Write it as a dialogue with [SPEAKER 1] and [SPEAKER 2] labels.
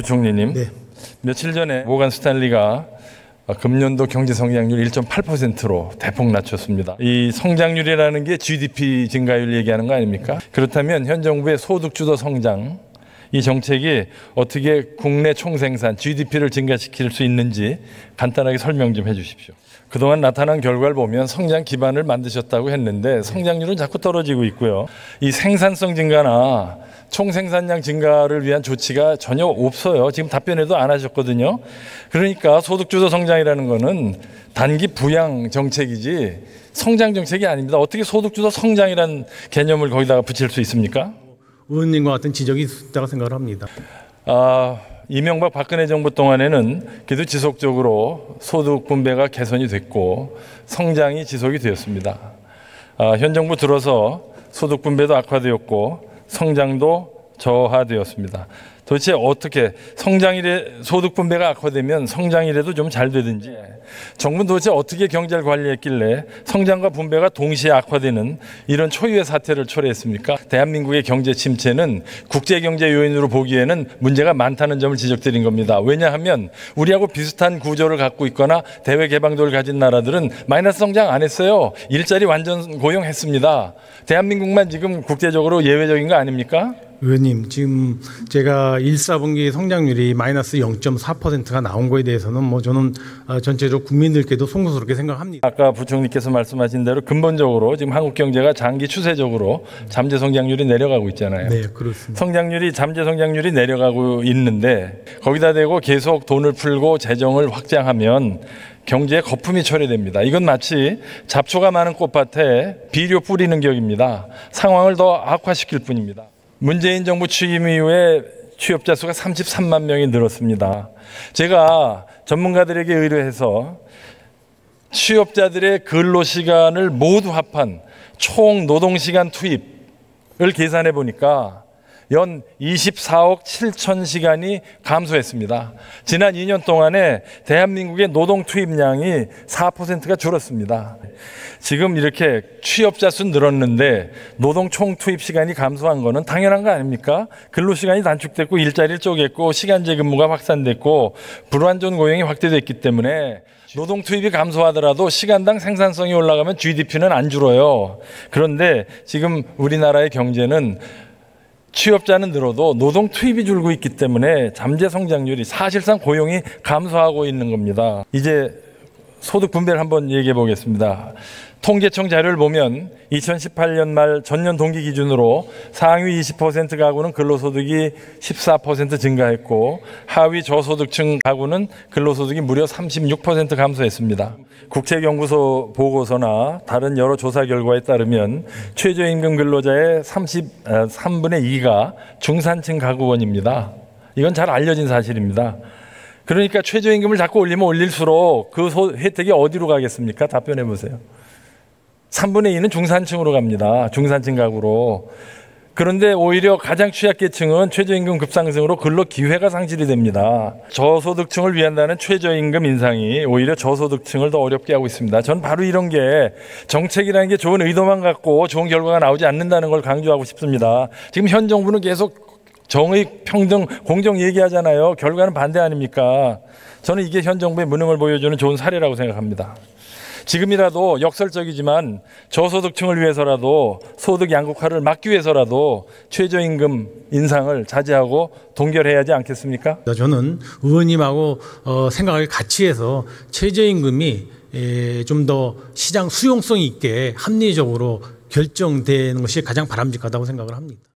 [SPEAKER 1] 부총리님, 네. 며칠 전에 모건 스탠리가 금년도 경제 성장률 1.8%로 대폭 낮췄습니다. 이 성장률이라는 게 GDP 증가율 얘기하는 거 아닙니까? 그렇다면 현 정부의 소득주도 성장, 이 정책이 어떻게 국내 총생산, GDP를 증가시킬 수 있는지 간단하게 설명 좀 해 주십시오. 그동안 나타난 결과를 보면 성장 기반을 만드셨다고 했는데 성장률은 자꾸 떨어지고 있고요. 이 생산성 증가나 총생산량 증가를 위한 조치가 전혀 없어요. 지금 답변에도 안 하셨거든요. 그러니까 소득주도 성장이라는 거는 단기 부양 정책이지 성장 정책이 아닙니다. 어떻게 소득주도 성장이라는 개념을 거기다가 붙일 수 있습니까?
[SPEAKER 2] 의원님과 같은 지적이 있다고 생각을 합니다.
[SPEAKER 1] 이명박 박근혜 정부 동안에는 그래도 지속적으로 소득 분배가 개선이 됐고 성장이 지속이 되었습니다. 현 정부 들어서 소득 분배도 악화되었고 성장도 저하되었습니다. 도대체 어떻게 소득 분배가 악화되면 성장이라도 좀 잘 되든지 정부는 도대체 어떻게 경제를 관리했길래 성장과 분배가 동시에 악화되는 이런 초유의 사태를 초래했습니까? 대한민국의 경제 침체는 국제경제 요인으로 보기에는 문제가 많다는 점을 지적드린 겁니다. 왜냐하면 우리하고 비슷한 구조를 갖고 있거나 대외 개방도를 가진 나라들은 마이너스 성장 안 했어요. 일자리 완전 고용했습니다. 대한민국만 지금 국제적으로 예외적인 거 아닙니까?
[SPEAKER 2] 의원님, 지금 제가 1사분기 성장률이 마이너스 0.4%가 나온 거에 대해서는 뭐 저는 전체적으로 국민들께도 송구스럽게 생각합니다.
[SPEAKER 1] 아까 부총리께서 말씀하신 대로 근본적으로 지금 한국 경제가 장기 추세적으로 잠재 성장률이 내려가고 있잖아요.
[SPEAKER 2] 네, 그렇습니다.
[SPEAKER 1] 잠재 성장률이 내려가고 있는데 거기다 대고 계속 돈을 풀고 재정을 확장하면 경제에 거품이 초래됩니다. 이건 마치 잡초가 많은 꽃밭에 비료 뿌리는 격입니다. 상황을 더 악화시킬 뿐입니다. 문재인 정부 취임 이후에 취업자 수가 33만 명이 늘었습니다. 제가 전문가들에게 의뢰해서 취업자들의 근로시간을 모두 합한 총 노동시간 투입을 계산해 보니까 연 24억 7천 시간이 감소했습니다. 지난 2년 동안에 대한민국의 노동 투입량이 4%가 줄었습니다. 지금 이렇게 취업자 수 늘었는데 노동 총 투입 시간이 감소한 거는 당연한 거 아닙니까? 근로시간이 단축됐고 일자리를 쪼갰고 시간제 근무가 확산됐고 불완전 고용이 확대됐기 때문에 노동 투입이 감소하더라도 시간당 생산성이 올라가면 GDP는 안 줄어요. 그런데 지금 우리나라의 경제는 취업자는 늘어도 노동 투입이 줄고 있기 때문에 잠재 성장률이 사실상 고용이 감소하고 있는 겁니다. 이제 소득 분배를 한번 얘기해 보겠습니다. 통계청 자료를 보면 2018년 말 전년 동기 기준으로 상위 20% 가구는 근로소득이 14% 증가했고 하위 저소득층 가구는 근로소득이 무려 36% 감소했습니다. 국책연구소 보고서나 다른 여러 조사 결과에 따르면 최저임금 근로자의 3분의 2가 중산층 가구원입니다. 이건 잘 알려진 사실입니다. 그러니까 최저임금을 자꾸 올리면 올릴수록 그 혜택이 어디로 가겠습니까? 답변해 보세요. 3분의 2는 중산층으로 갑니다. 중산층 가구로. 그런데 오히려 가장 취약계층은 최저임금 급상승으로 근로 기회가 상실이 됩니다. 저소득층을 위한다는 최저임금 인상이 오히려 저소득층을 더 어렵게 하고 있습니다. 전 바로 이런 게 정책이라는 게 좋은 의도만 갖고 좋은 결과가 나오지 않는다는 걸 강조하고 싶습니다. 지금 현 정부는 계속 정의, 평등, 공정 얘기하잖아요. 결과는 반대 아닙니까? 저는 이게 현 정부의 무능을 보여주는 좋은 사례라고 생각합니다. 지금이라도 역설적이지만 저소득층을 위해서라도 소득 양극화를 막기 위해서라도 최저임금 인상을 자제하고 동결해야 하지 않겠습니까?
[SPEAKER 2] 저는 의원님하고 생각을 같이 해서 최저임금이 좀 더 시장 수용성 있게 합리적으로 결정되는 것이 가장 바람직하다고 생각을 합니다.